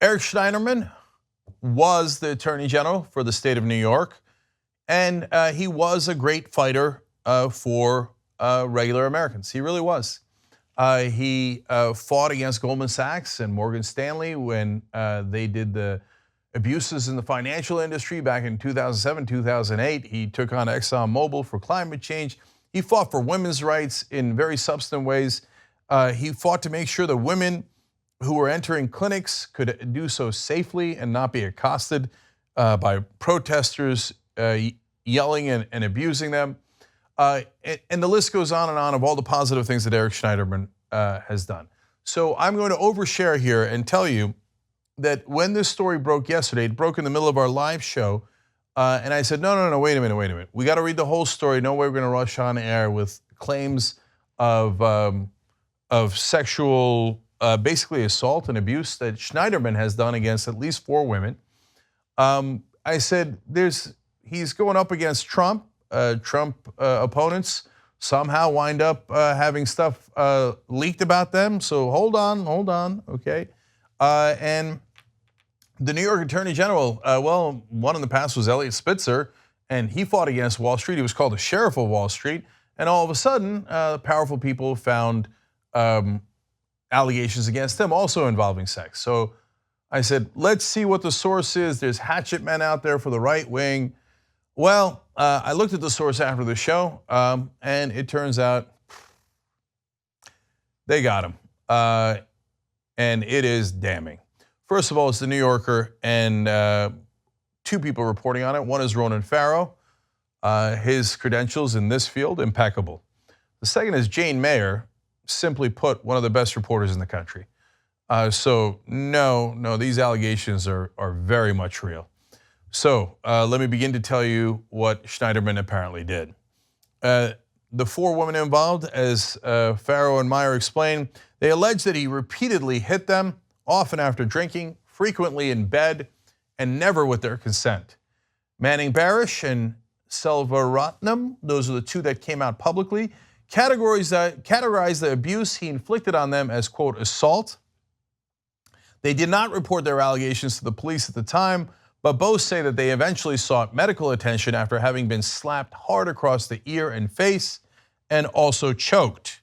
Eric Schneiderman was the Attorney General for the state of New York, and he was a great fighter for regular Americans. He really was. He fought against Goldman Sachs and Morgan Stanley when they did the abuses in the financial industry back in 2007, 2008. He took on ExxonMobil for climate change. He fought for women's rights in very substantive ways. He fought to make sure that women who were entering clinics could do so safely and not be accosted by protesters yelling and abusing them. And the list goes on and on of all the positive things that Eric Schneiderman has done. So I'm going to overshare here and tell you that when this story broke yesterday, it broke in the middle of our live show, and I said, no, wait a minute. We got to read the whole story. No way we're going to rush on air with claims of sexual, basically assault and abuse that Schneiderman has done against at least 4 women. I said, he's going up against Trump. Trump opponents somehow wind up having stuff leaked about them. So hold on, okay? And the New York Attorney General, well, one in the past was Elliot Spitzer, and he fought against Wall Street. He was called the Sheriff of Wall Street. And all of a sudden, powerful people found allegations against him also involving sex. So I said, let's see what the source is. There's hatchet men out there for the right wing. Well, I looked at the source after the show, and it turns out they got him. And it is damning. First of all, it's the New Yorker, and 2 people reporting on it. One is Ronan Farrow. His credentials in this field, impeccable. The second is Jane Mayer, simply put, one of the best reporters in the country. So no, these allegations are very much real. So let me begin to tell you what Schneiderman apparently did. The 4 women involved, as Farrow and Meyer explained, they allege that he repeatedly hit them, often after drinking, frequently in bed, and never with their consent. Manning Barish and Selvaratnam, those are the 2 that came out publicly, categorized the abuse he inflicted on them as, quote, assault. They did not report their allegations to the police at the time, but both say that they eventually sought medical attention after having been slapped hard across the ear and face and also choked.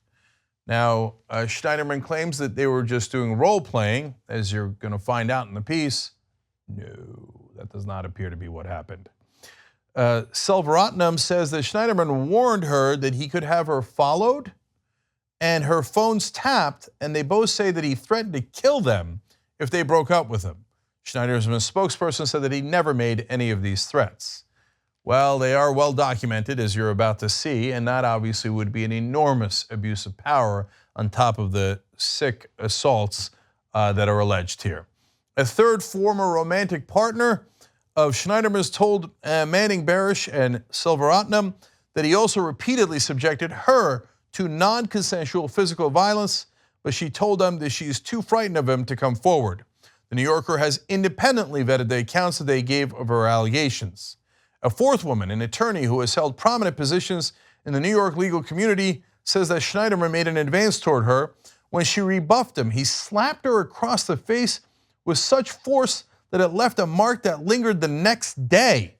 Now, Schneiderman claims that they were just doing role playing, as you're going to find out in the piece. No, that does not appear to be what happened. Selvaratnam says that Schneiderman warned her that he could have her followed and her phones tapped, and they both say that he threatened to kill them if they broke up with him. Schneiderman's spokesperson said that he never made any of these threats. Well, they are well documented, as you're about to see, and that obviously would be an enormous abuse of power on top of the sick assaults that are alleged here. A third former romantic partner of Schneiderman's told Manning Barish and Selvaratnam that he also repeatedly subjected her to non-consensual physical violence, but she told them that she is too frightened of him to come forward. The New Yorker has independently vetted the accounts that they gave of her allegations. A 4th woman, an attorney who has held prominent positions in the New York legal community, says that Schneiderman made an advance toward her. When she rebuffed him, he slapped her across the face with such force that it left a mark that lingered the next day.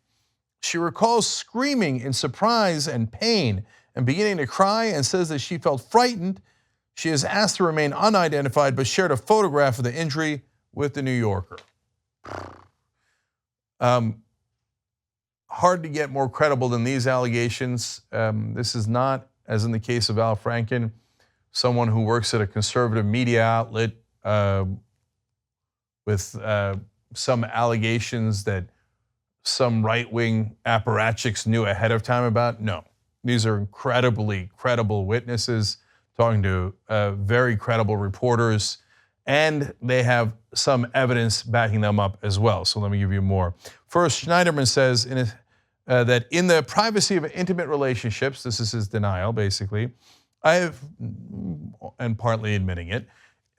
She recalls screaming in surprise and pain and beginning to cry, and says that she felt frightened. She is asked to remain unidentified, but shared a photograph of the injury with the New Yorker. Hard to get more credible than these allegations. This is not, as in the case of Al Franken, someone who works at a conservative media outlet with some allegations that some right-wing apparatchiks knew ahead of time about. No, these are incredibly credible witnesses talking to very credible reporters, and they have some evidence backing them up as well. So let me give you more. First, Schneiderman says that in the privacy of intimate relationships, this is his denial basically, I have, and partly admitting it,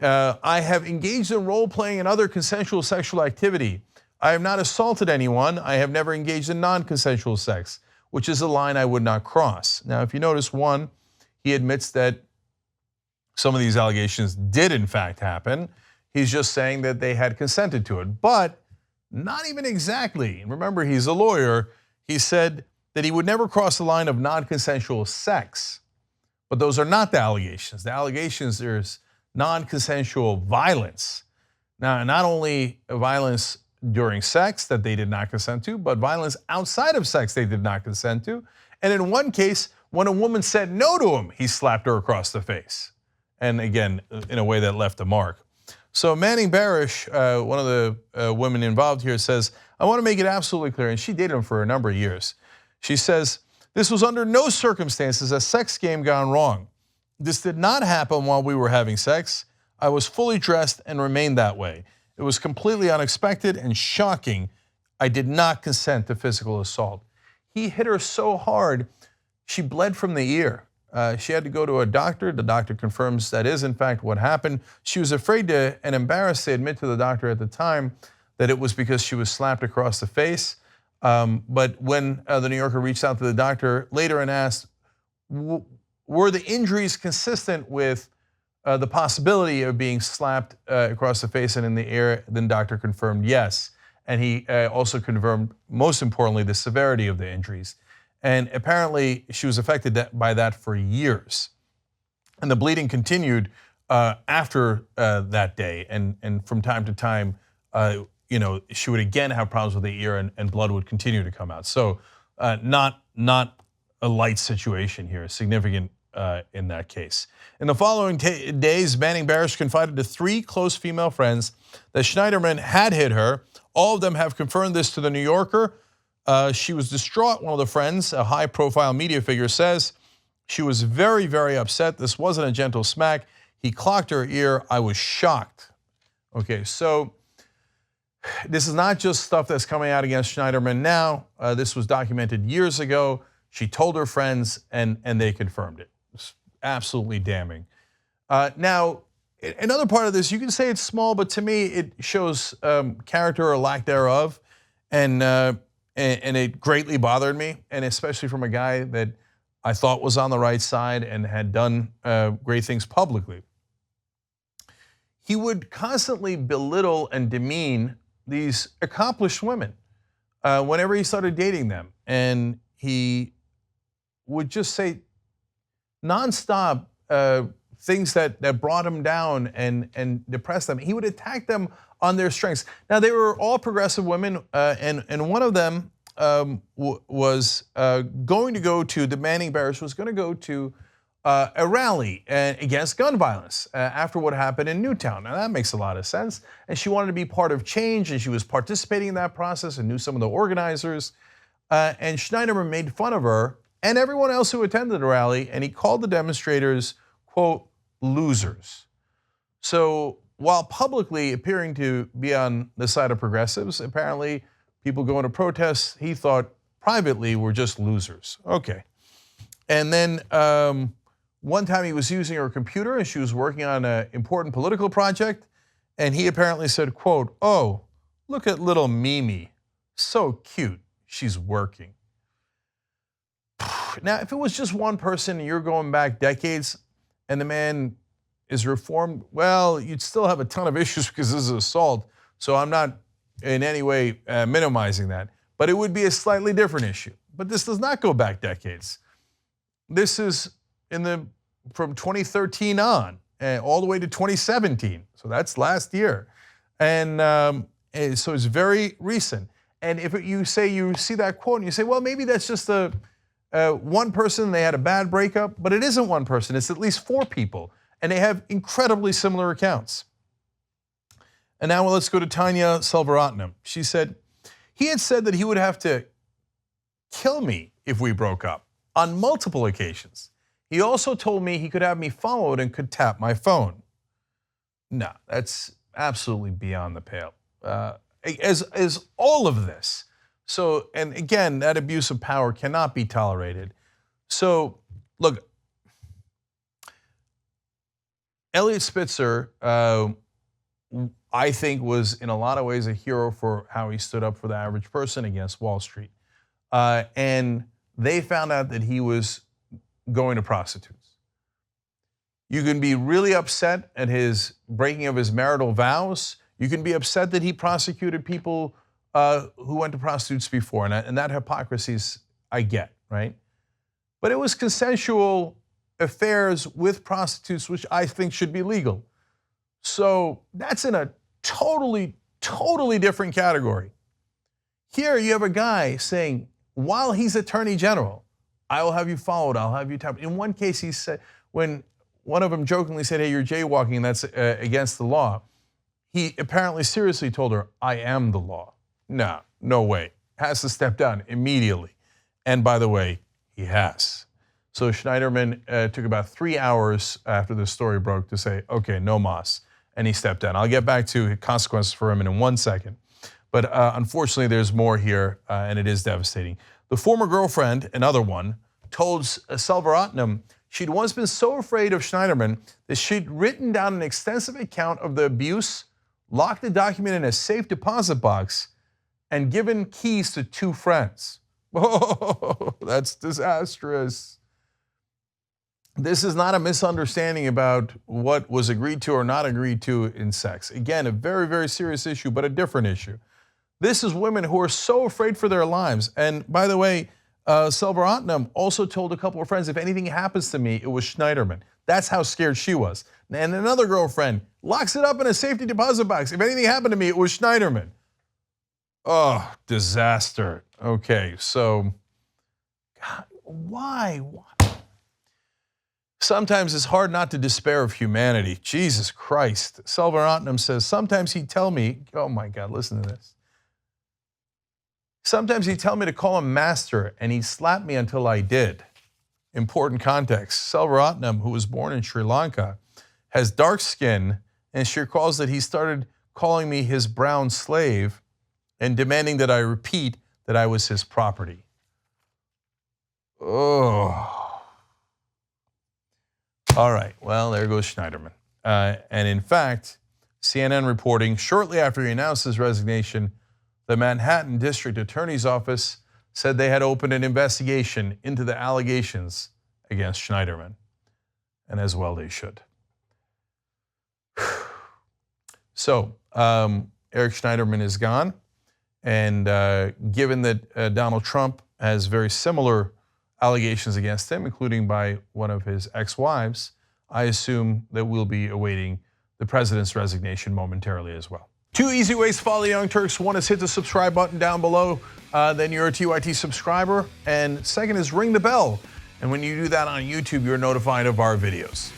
I have engaged in role playing and other consensual sexual activity. I have not assaulted anyone. I have never engaged in non-consensual sex, which is a line I would not cross. Now, if you notice, 1, he admits that some of these allegations did in fact happen. He's just saying that they had consented to it, but not even exactly. Remember, he's a lawyer. He said that he would never cross the line of non-consensual sex, but those are not the allegations. The allegations, there's non-consensual violence. Now, not only violence during sex that they did not consent to, but violence outside of sex they did not consent to. And in one case, when a woman said no to him, he slapped her across the face. And again, in a way that left a mark. So Manning Barish, one of the women involved here, says, I want to make it absolutely clear, and she dated him for a number of years. She says, this was under no circumstances a sex game gone wrong. This did not happen while we were having sex. I was fully dressed and remained that way. It was completely unexpected and shocking. I did not consent to physical assault. He hit her so hard, she bled from the ear. She had to go to a doctor. The doctor confirms that is in fact what happened. She was afraid to and embarrassed to admit to the doctor at the time that it was because she was slapped across the face. But when the New Yorker reached out to the doctor later and asked, were the injuries consistent with the possibility of being slapped across the face and in the ear, then the doctor confirmed yes. And he also confirmed, most importantly, the severity of the injuries. And apparently she was affected by that for years. And the bleeding continued after that day. And from time to time, she would again have problems with the ear and blood would continue to come out. So not a light situation here, significant in that case. In the following days, Manning Barish confided to 3 close female friends that Schneiderman had hit her. All of them have confirmed this to the New Yorker. She was distraught, one of the friends, a high-profile media figure, says. She was very, very upset. This wasn't a gentle smack. He clocked her ear. I was shocked. Okay, so this is not just stuff that's coming out against Schneiderman now. This was documented years ago. She told her friends, and they confirmed it. It's absolutely damning. Now, another part of this, you can say it's small, but to me, it shows character or lack thereof, and it greatly bothered me, and especially from a guy that I thought was on the right side and had done great things publicly. He would constantly belittle and demean these accomplished women whenever he started dating them, and he would just say nonstop things that brought him down and depressed them. He would attack them on their strengths. Now, they were all progressive women, and one of them was going to go to, the Manning Barish was going to go to a rally against gun violence after what happened in Newtown. Now, that makes a lot of sense. And she wanted to be part of change, and she was participating in that process and knew some of the organizers. And Schneiderman made fun of her and everyone else who attended the rally, and he called the demonstrators, quote, losers. So while publicly appearing to be on the side of progressives, apparently people going to protests, he thought privately were just losers. Okay. And then one time he was using her computer and she was working on an important political project, and he apparently said, quote, oh, look at little Mimi, so cute, she's working. Now, if it was just one person and you're going back decades and the man is reformed, well, you'd still have a ton of issues because this is assault. So I'm not in any way minimizing that, but it would be a slightly different issue. But this does not go back decades. This is from 2013 on, all the way to 2017. So that's last year. And so it's very recent. And if you see that quote and you say, well, maybe that's just one person, they had a bad breakup, but it isn't one person, it's at least 4 people, and they have incredibly similar accounts. And now let's go to Tanya Selvaratnam. She said, he had said that he would have to kill me if we broke up on multiple occasions. He also told me he could have me followed and could tap my phone. No, that's absolutely beyond the pale. As all of this. So, and again, that abuse of power cannot be tolerated. So, look, Elliot Spitzer, I think, was in a lot of ways a hero for how he stood up for the average person against Wall Street. And they found out that he was going to prostitutes. You can be really upset at his breaking of his marital vows. You can be upset that he prosecuted people who went to prostitutes before, and that hypocrisy I get, right? But it was consensual affairs with prostitutes, which I think should be legal. So that's in a totally different category. Here you have a guy saying, while he's Attorney General, I will have you followed, I'll have you tapped. In one case, he said, when one of them jokingly said, hey, you're jaywalking, that's against the law, he apparently seriously told her, I am the law. No way. Has to step down immediately. And by the way, he has. So Schneiderman took about 3 hours after the story broke to say, okay, no mas, and he stepped down. I'll get back to consequences for him in 1 second. But unfortunately, there's more here, and it is devastating. The former girlfriend, another one, told Selvaratnam she'd once been so afraid of Schneiderman that she'd written down an extensive account of the abuse, locked the document in a safe deposit box, and given keys to 2 friends. Oh, that's disastrous. This is not a misunderstanding about what was agreed to or not agreed to in sex. Again, a very serious issue, but a different issue. This is women who are so afraid for their lives. And by the way, Selvaratnam also told a couple of friends, if anything happens to me, it was Schneiderman. That's how scared she was. And another girlfriend locks it up in a safety deposit box. If anything happened to me, it was Schneiderman. Oh, disaster. Okay, so, God, why? Sometimes it's hard not to despair of humanity. Jesus Christ. Selvaratnam says, sometimes he'd tell me, oh my God, listen to this. Sometimes he'd tell me to call him master, and he'd slap me until I did. Important context. Selvaratnam, who was born in Sri Lanka, has dark skin, and she recalls that he started calling me his brown slave and demanding that I repeat that I was his property. Oh. All right, well, there goes Schneiderman. And in fact, CNN reporting shortly after he announced his resignation, the Manhattan District Attorney's Office said they had opened an investigation into the allegations against Schneiderman. And as well they should. So, Eric Schneiderman is gone. And given that Donald Trump has very similar allegations against him, including by one of his ex-wives, I assume that we'll be awaiting the president's resignation momentarily as well. 2 easy ways to follow the Young Turks. One is hit the subscribe button down below, then you're a TYT subscriber. And second is ring the bell. And when you do that on YouTube, you're notified of our videos.